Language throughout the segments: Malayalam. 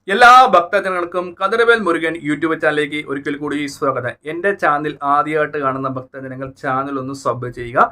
എല്ലാ ഭക്തജനങ്ങൾക്കും കതിരവേൽ മുരുകൻ യൂട്യൂബ് ചാനലിലേക്ക് ഒരിക്കൽ കൂടി സ്വാഗതം. എൻ്റെ ചാനൽ ആദ്യമായിട്ട് കാണുന്ന ഭക്തജനങ്ങൾ ചാനൽ ഒന്ന് സബ് ചെയ്യുക.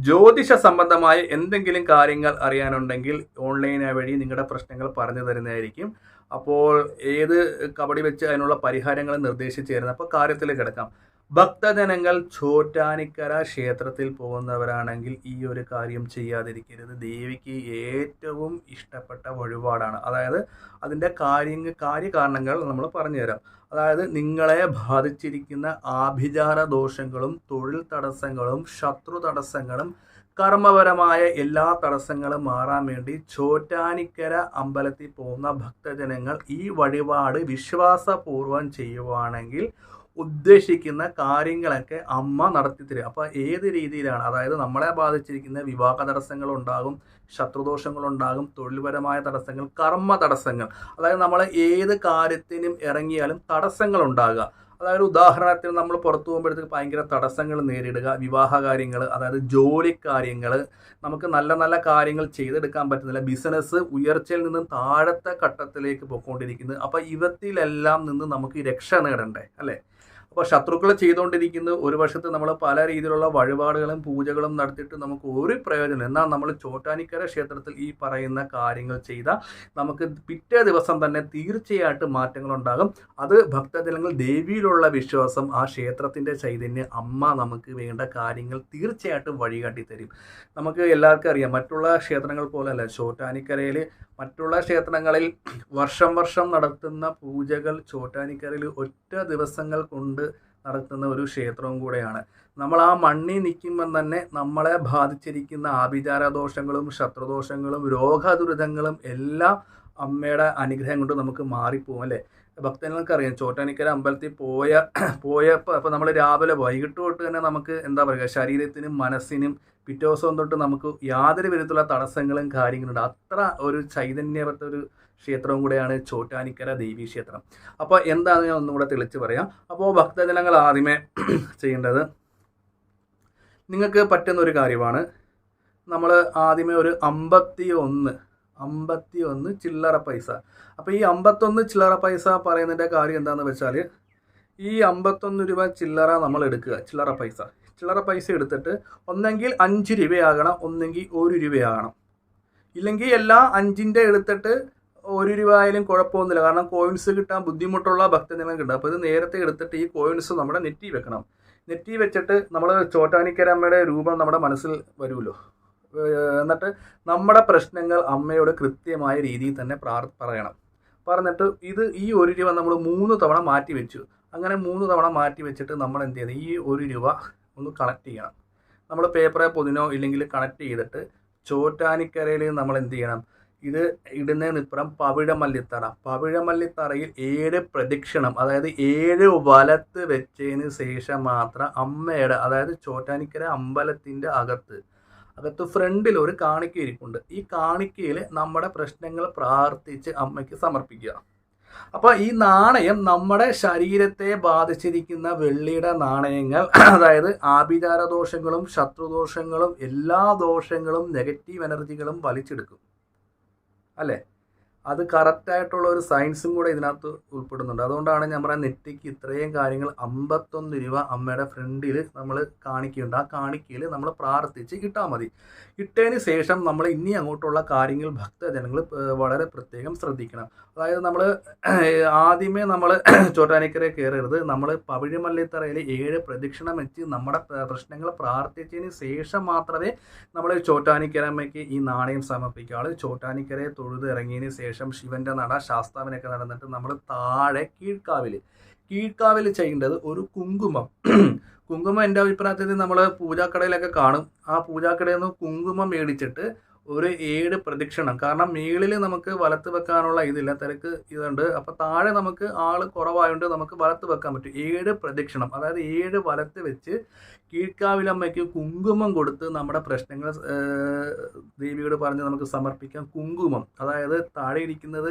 ജ്യോതിഷ സംബന്ധമായ എന്തെങ്കിലും കാര്യങ്ങൾ അറിയാനുണ്ടെങ്കിൽ ഓൺലൈൻ വഴി നിങ്ങളുടെ പ്രശ്നങ്ങൾ പറഞ്ഞു തരുന്നതായിരിക്കും. അപ്പോൾ ഏത് കബഡി വെച്ച് അതിനുള്ള പരിഹാരങ്ങൾ നിർദ്ദേശിച്ചു തരുന്നത്. അപ്പോൾ കാര്യത്തിലേക്ക് കിടക്കാം. ഭക്തജനങ്ങൾ ചോറ്റാനിക്കര ക്ഷേത്രത്തിൽ പോകുന്നവരാണെങ്കിൽ ഈ ഒരു കാര്യം ചെയ്യാതിരിക്കരുത്. ദേവിക്ക് ഏറ്റവും ഇഷ്ടപ്പെട്ട വഴിപാടാണ്. അതായത് അതിൻ്റെ കാര്യകാരണങ്ങൾ നമ്മൾ പറഞ്ഞുതരാം. അതായത് നിങ്ങളെ ബാധിച്ചിരിക്കുന്ന ആഭിചാര ദോഷങ്ങളും തൊഴിൽ തടസ്സങ്ങളും ശത്രു തടസ്സങ്ങളും കർമ്മപരമായ എല്ലാ തടസ്സങ്ങളും മാറാൻ വേണ്ടി ചോറ്റാനിക്കര അമ്പലത്തിൽ പോകുന്ന ഭക്തജനങ്ങൾ ഈ വഴിപാട് വിശ്വാസപൂർവം ചെയ്യുവാണെങ്കിൽ ഉദ്ദേശിക്കുന്ന കാര്യങ്ങളൊക്കെ അമ്മ നടത്തി തരും. അപ്പോൾ ഏത് രീതിയിലാണ്, അതായത് നമ്മളെ ബാധിച്ചിരിക്കുന്ന വിവാഹ തടസ്സങ്ങളുണ്ടാകും, ശത്രുദോഷങ്ങളുണ്ടാകും, തൊഴിൽപരമായ തടസ്സങ്ങൾ, കർമ്മ തടസ്സങ്ങൾ, അതായത് നമ്മൾ ഏത് കാര്യത്തിനും ഇറങ്ങിയാലും തടസ്സങ്ങൾ ഉണ്ടാകുക. അതായത് ഉദാഹരണത്തിന് നമ്മൾ പുറത്തു പോകുമ്പോഴത്തേക്ക് ഭയങ്കര തടസ്സങ്ങൾ നേരിടുക, വിവാഹ കാര്യങ്ങൾ, അതായത് ജോലി കാര്യങ്ങൾ, നമുക്ക് നല്ല നല്ല കാര്യങ്ങൾ ചെയ്തെടുക്കാൻ പറ്റുന്നില്ല, ബിസിനസ് ഉയർച്ചയിൽ നിന്നും താഴത്തെ ഘട്ടത്തിലേക്ക് പോയിക്കൊണ്ടിരിക്കുന്നത്. അപ്പോൾ ഇവത്തിലെല്ലാം നിന്ന് നമുക്ക് രക്ഷ നേടണ്ടേ അല്ലേ? അപ്പോൾ ശത്രുക്കൾ ചെയ്തുകൊണ്ടിരിക്കുന്നത് ഒരു വശത്ത് നമ്മൾ പല രീതിയിലുള്ള വഴിപാടുകളും പൂജകളും നടത്തിയിട്ട് നമുക്ക് ഒരു പ്രയോജനം. എന്നാൽ നമ്മൾ ചോറ്റാനിക്കര ക്ഷേത്രത്തിൽ ഈ പറയുന്ന കാര്യങ്ങൾ ചെയ്താൽ നമുക്ക് പിറ്റേ ദിവസം തന്നെ തീർച്ചയായിട്ടും മാറ്റങ്ങളുണ്ടാകും. അത് ഭക്തജനങ്ങൾ ദേവിയിലുള്ള വിശ്വാസം, ആ ക്ഷേത്രത്തിൻ്റെ ചൈതന്യം, അമ്മ നമുക്ക് വേണ്ട കാര്യങ്ങൾ തീർച്ചയായിട്ടും വഴികാട്ടി തരും. നമുക്ക് എല്ലാവർക്കും അറിയാം, മറ്റുള്ള ക്ഷേത്രങ്ങൾ പോലെയല്ല ചോറ്റാനിക്കരയിൽ. മറ്റുള്ള ക്ഷേത്രങ്ങളിൽ വർഷം നടത്തുന്ന പൂജകൾ ചോറ്റാനിക്കരയിൽ ഒറ്റ ദിവസങ്ങൾ കൊണ്ട് നടത്തുന്ന ഒരു ക്ഷേത്രവും കൂടെയാണ്. നമ്മൾ ആ മണ്ണിൽ നിൽക്കുമ്പം തന്നെ നമ്മളെ ബാധിച്ചിരിക്കുന്ന ആഭിചാര ദോഷങ്ങളും ശത്രുദോഷങ്ങളും രോഗദുരിതങ്ങളും എല്ലാം അമ്മയുടെ അനുഗ്രഹം കൊണ്ട് നമുക്ക് മാറിപ്പോകും അല്ലേ? ഭക്തജനങ്ങൾക്കറിയാം, ചോറ്റാനിക്കര അമ്പലത്തിൽ പോയപ്പോൾ അപ്പോൾ നമ്മൾ രാവിലെ വൈകിട്ട് തൊട്ട് തന്നെ നമുക്ക് എന്താ പറയുക, ശരീരത്തിനും മനസ്സിനും പിറ്റേ ദിവസം തൊട്ട് നമുക്ക് യാതൊരു വിധത്തിലുള്ള തടസ്സങ്ങളും കാര്യങ്ങളുണ്ട്. അത്ര ഒരു ചൈതന്യവത്ത ഒരു ക്ഷേത്രവും കൂടെയാണ് ചോറ്റാനിക്കര ദേവീ ക്ഷേത്രം. അപ്പോൾ എന്താണെന്ന് ഞാൻ ഒന്നും കൂടെ തെളിച്ച് പറയാം. അപ്പോൾ ഭക്തജനങ്ങൾ ആദ്യമേ ചെയ്യേണ്ടത്, നിങ്ങൾക്ക് പറ്റുന്ന ഒരു കാര്യമാണ്, നമ്മൾ ആദ്യമേ ഒരു 51 ചില്ലറ പൈസ. അപ്പോൾ ഈ 51 ചില്ലറ പൈസ പറയുന്നതിൻ്റെ കാര്യം എന്താണെന്ന് വെച്ചാൽ, ഈ 51 രൂപ ചില്ലറ നമ്മൾ എടുക്കുക. ചില്ലറ പൈസ എടുത്തിട്ട് ഒന്നെങ്കിൽ 5 രൂപയാകണം, ഒന്നെങ്കിൽ 1 രൂപയാകണം. ഇല്ലെങ്കിൽ എല്ലാ 5ൻ്റെ എടുത്തിട്ട് 1 രൂപ ആയാലും കുഴപ്പമൊന്നുമില്ല. കാരണം കോയിൻസ് കിട്ടാൻ ബുദ്ധിമുട്ടുള്ള ഭക്തജനങ്ങളുണ്ട്. അപ്പോൾ ഇത് നേരത്തെ എടുത്തിട്ട് ഈ കോയിൻസ് നമ്മുടെ നെറ്റി വെക്കണം. നെറ്റി വെച്ചിട്ട് നമ്മൾ ചോറ്റാനിക്കര അമ്മയുടെ രൂപം നമ്മുടെ മനസ്സിൽ വരുമല്ലോ. എന്നിട്ട് നമ്മുടെ പ്രശ്നങ്ങൾ അമ്മയോട് കൃത്യമായ രീതിയിൽ തന്നെ പറയണം. പറഞ്ഞിട്ട് ഈ 1 രൂപ നമ്മൾ 3 തവണ മാറ്റി വെച്ചു. അങ്ങനെ 3 തവണ മാറ്റി വെച്ചിട്ട് നമ്മൾ എന്ത് ചെയ്യണം, ഈ 1 രൂപ ഒന്ന് കണക്ട് ചെയ്യണം. നമ്മൾ പേപ്പറെ പൊതിനോ ഇല്ലെങ്കിൽ കണക്ട് ചെയ്തിട്ട് ചോറ്റാനിക്കരയിൽ നമ്മൾ എന്ത് ചെയ്യണം, ഇത് ഇടുന്നതിനിപ്പുറം പവിഴമല്ലിത്തറയിൽ 7 പ്രദക്ഷിണം, അതായത് 7 വലത്ത് വെച്ചതിന് ശേഷം മാത്രം അമ്മയുടെ, അതായത് ചോറ്റാനിക്കര അമ്പലത്തിൻ്റെ അകത്ത് ഫ്രണ്ടിൽ ഒരു കാണിക്ക ഇരിപ്പുണ്ട്. ഈ കാണിക്കയിൽ നമ്മുടെ പ്രശ്നങ്ങൾ പ്രാർത്ഥിച്ച് അമ്മയ്ക്ക് സമർപ്പിക്കുക. അപ്പോൾ ഈ നാണയം നമ്മുടെ ശരീരത്തെ ബാധിച്ചിരിക്കുന്ന വെള്ളിയുടെ നാണയങ്ങൾ, അതായത് ആഭിചാര ദോഷങ്ങളും ശത്രുദോഷങ്ങളും എല്ലാ ദോഷങ്ങളും നെഗറ്റീവ് എനർജികളും വലിച്ചെടുക്കും അല്ലേ? അത് കറക്റ്റായിട്ടുള്ള ഒരു സയൻസും കൂടെ ഇതിനകത്ത് ഉൾപ്പെടുന്നുണ്ട്. അതുകൊണ്ടാണ് ഞാൻ പറയാൻ, നെറ്റിക്ക് ഇത്രയും കാര്യങ്ങൾ 51 രൂപ അമ്മയുടെ ഫ്രണ്ടിൽ നമ്മൾ കാണിക്കുന്നുണ്ട്. ആ കാണിക്കയിൽ നമ്മൾ പ്രാർത്ഥിച്ച് ഇട്ടാൽ മതി. ഇട്ടതിന് ശേഷം നമ്മൾ ഇനി അങ്ങോട്ടുള്ള കാര്യങ്ങൾ ഭക്തജനങ്ങൾ വളരെ പ്രത്യേകം ശ്രദ്ധിക്കണം. അതായത് നമ്മൾ ആദ്യമേ നമ്മൾ ചോറ്റാനിക്കരയിൽ കയറരുത്. നമ്മൾ പവിഴമല്ലിത്തറയിൽ 7 പ്രദക്ഷിണം വെച്ച് നമ്മുടെ പ്രശ്നങ്ങൾ പ്രാർത്ഥിച്ചതിന് ശേഷം മാത്രമേ നമ്മൾ ചോറ്റാനിക്കരമ്മയ്ക്ക് ഈ നാണയം സമർപ്പിക്കാവുള്ളൂ. ചോറ്റാനിക്കരയെ തൊഴുത് ഇറങ്ങിയതിന് ശേഷം ശിവന്റെ നട ശാസ്താവിനൊക്കെ നടന്നിട്ട് നമ്മൾ താഴെ കീഴ്ക്കാവിൽ ചെയ്യേണ്ടത് ഒരു കുങ്കുമം. എൻ്റെ അഭിപ്രായത്തിൽ നമ്മൾ പൂജാക്കടയിലൊക്കെ കാണും. ആ പൂജാക്കടയിൽ നിന്ന് കുങ്കുമം മേടിച്ചിട്ട് ഒരു 7 പ്രദക്ഷിണം, കാരണം മേളിൽ നമുക്ക് വലത്ത് വെക്കാനുള്ള ഇതില്ല, തിരക്ക് ഇതുണ്ട്. അപ്പോൾ താഴെ നമുക്ക് ആൾ കുറവായതുകൊണ്ട് നമുക്ക് വലത്ത് വെക്കാൻ പറ്റും. 7 പ്രദക്ഷിണം, അതായത് 7 വലത്ത് വെച്ച് കീഴ്ക്കാവിലമ്മയ്ക്ക് കുങ്കുമം കൊടുത്ത് നമ്മുടെ പ്രശ്നങ്ങൾ ദേവിയോട് പറഞ്ഞ് നമുക്ക് സമർപ്പിക്കാം. കുങ്കുമം, അതായത് താഴെ ഇരിക്കുന്നത്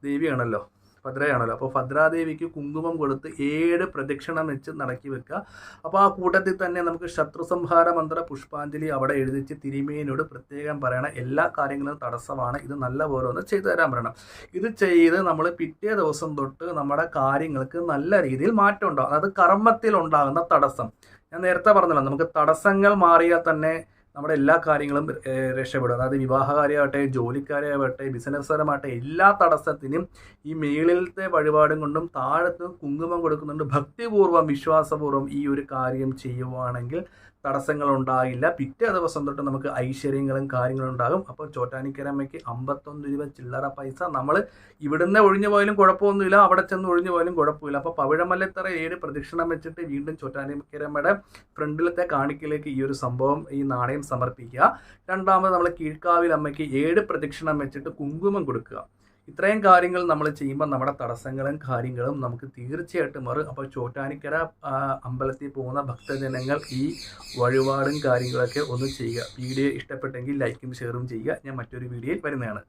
ദേവിയാണല്ലോ, ഭദ്രയാണല്ലോ. അപ്പോൾ ഭദ്രാദേവിക്ക് കുങ്കുമം കൊടുത്ത് 7 പ്രദക്ഷിണം വെച്ച് നടക്കി വെക്കുക. അപ്പോൾ ആ കൂട്ടത്തിൽ തന്നെ നമുക്ക് ശത്രു സംഹാര മന്ത്ര പുഷ്പാഞ്ജലി അവിടെ എഴുതിച്ച് തിരുമേനിയോട് പ്രത്യേകം പറയണം, എല്ലാ കാര്യങ്ങളും തടസ്സമാണ്, ഇത് നല്ല പോലെ ഒന്ന് ചെയ്തു തരാൻ പറയണം. ഇത് ചെയ്ത് നമ്മൾ പിറ്റേ ദിവസം തൊട്ട് നമ്മുടെ കാര്യങ്ങൾക്ക് നല്ല രീതിയിൽ മാറ്റം ഉണ്ടാകും. അതായത് കർമ്മത്തിൽ ഉണ്ടാകുന്ന തടസ്സം, ഞാൻ നേരത്തെ പറഞ്ഞല്ലോ, നമുക്ക് തടസ്സങ്ങൾ മാറിയാൽ തന്നെ നമ്മുടെ എല്ലാ കാര്യങ്ങളും രക്ഷപ്പെടും. അതായത് വിവാഹകാര്യമാകട്ടെ, ജോലിക്കാരാകട്ടെ, ബിസിനസ്സുകാരമാകട്ടെ, എല്ലാ തടസ്സത്തിനും ഈ മേളിലത്തെ വഴിപാടും കൊണ്ടും താഴത്ത് കുങ്കുമം കൊടുക്കുന്നുണ്ട് ഭക്തിപൂർവ്വം വിശ്വാസപൂർവ്വം ഈ ഒരു കാര്യം ചെയ്യുവാണെങ്കിൽ തടസ്സങ്ങൾ ഉണ്ടാകില്ല. പിറ്റേ ദിവസം തൊട്ട് നമുക്ക് ഐശ്വര്യങ്ങളും കാര്യങ്ങളും ഉണ്ടാകും. അപ്പോൾ ചോറ്റാനിക്കരമ്മയ്ക്ക് 51 രൂപ ചില്ലറ പൈസ നമ്മൾ ഇവിടുന്ന് ഒഴിഞ്ഞു പോയാലും കുഴപ്പമൊന്നുമില്ല, അവിടെ ചെന്ന് ഒഴിഞ്ഞു പോയാലും കുഴപ്പമില്ല. അപ്പോൾ പവിഴമല്ലത്തറ 7 പ്രദക്ഷിണം വെച്ചിട്ട് വീണ്ടും ചോറ്റാനിക്കരമ്മയുടെ ഫ്രണ്ടിലത്തെ കാണിക്കലേക്ക് ഈ ഒരു സംഭവം, ഈ നാണയം സമർപ്പിക്കുക. രണ്ടാമത് നമ്മൾ കീഴ്ക്കാവിൽ അമ്മയ്ക്ക് 7 പ്രദക്ഷിണം വെച്ചിട്ട് കുങ്കുമം കൊടുക്കുക. ഇത്രയും കാര്യങ്ങൾ നമ്മൾ ചെയ്യുമ്പോൾ നമ്മുടെ തടസ്സങ്ങളും കാര്യങ്ങളും നമുക്ക് തീർച്ചയായിട്ടും മാറും. അപ്പോൾ ചോറ്റാനിക്കര അമ്പലത്തിൽ പോകുന്ന ഭക്തജനങ്ങൾ ഈ വഴിപാടും കാര്യങ്ങളൊക്കെ ഒന്ന് ചെയ്യുക. വീഡിയോ ഇഷ്ടപ്പെട്ടെങ്കിൽ ലൈക്കും ഷെയറും ചെയ്യുക. ഞാൻ മറ്റൊരു വീഡിയോയിൽ വരുന്നതാണ്.